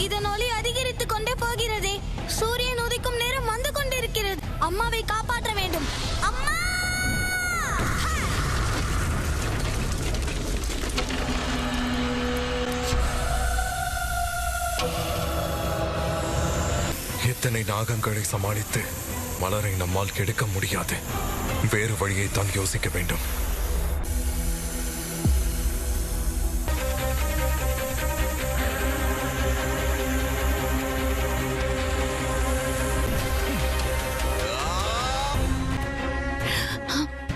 இதன் ஒளி அதிகரித்துக் கொண்டே போகிறதே. சூரியன் உதிக்கும் நேரம் வந்து கொண்டிருக்கிறது. அம்மாவை காப்பாற்ற வேண்டும். அம்மா! இத்தனை நாகங்களை சமாளித்து மலரை நம்மால் கெடுக்க முடியாது. வேறு வழியை தான் யோசிக்க வேண்டும்.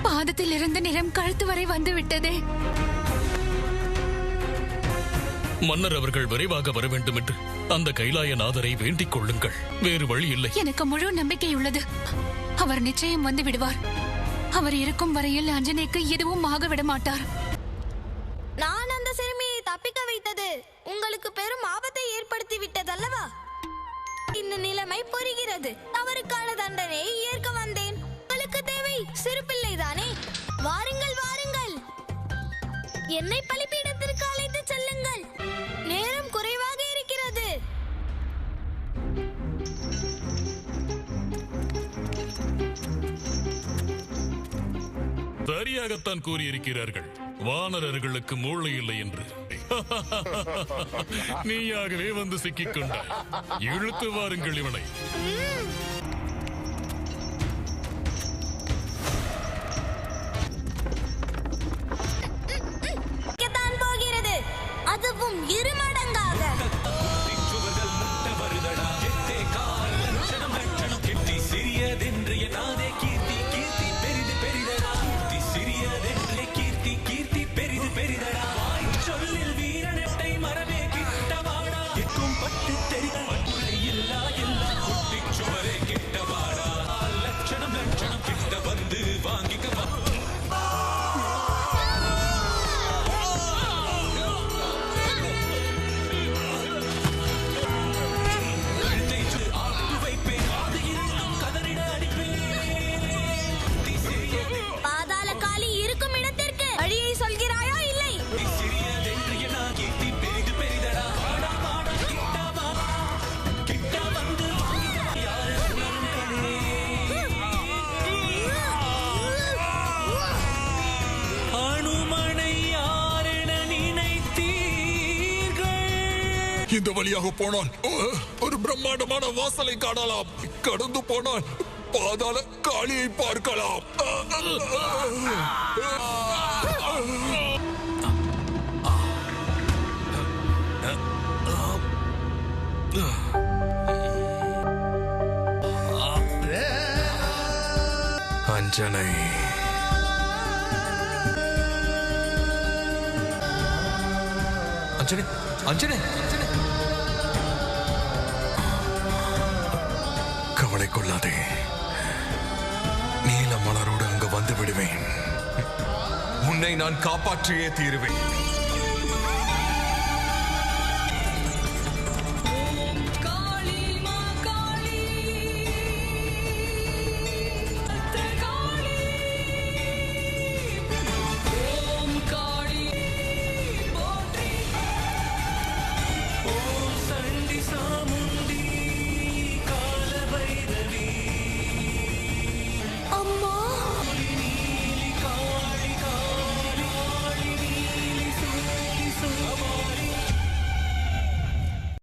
பாதத்தில் இருந்த நிறம் கழுத்து வரை வந்து விட்டதே. மன்னர் அவர்கள் விரைவாக வர வேண்டும் என்று அந்த கைலாயநாதரை வேண்டிக் கொள்ளுங்கள். வேறு வழி இல்லை. எனக்கு முழு நம்பிக்கை உள்ளது. அவர் நிச்சயம் வந்து விடுவார். அவர் இருக்கும் வரையில் அஞ்சனைக்கு எதுவும் ஆக விட மாட்டார். நான் அந்த சிறுமியை தப்பிக்க வைத்தது உங்களுக்கு பெரும் ஆபத்தை ஏற்படுத்தி விட்டதல்லவா? இந்த நிலைமை புரிகிறது. தவறுக்கான தண்டனையை ஏற்க வந்தேன். உங்களுக்கு தேவை சிறு பிள்ளைதானே? வாருங்கள் வாருங்கள், என்னை பலிபீடத்திற்கு அழைத்து செல்லுங்கள். நேரம் குறைவாக இருக்கிறது. சரியாகத்தான் கூறியிருக்கிறார்கள். வானரர்களுக்கு மூளை இல்லை என்று. நீயாகவே வந்து சிக்கிக் கொண்டாய். இழுத்து வாருங்கள் இவனை. போகிறது, அதுவும் இருமடங்காக. இந்த வழியாக போனால் ஒரு பிரம்மாண்டமான வாசலை காணலாம். கடந்து போனால் பாதாள காளியை பார்க்கலாம். அஞ்சனை, அஞ்சனை, அஞ்சனை, கவலை கொள்ளாதே. நீல மலரோடு அங்கு வந்து விடுவேன். உன்னை நான் காப்பாற்றியே தீருவேன்.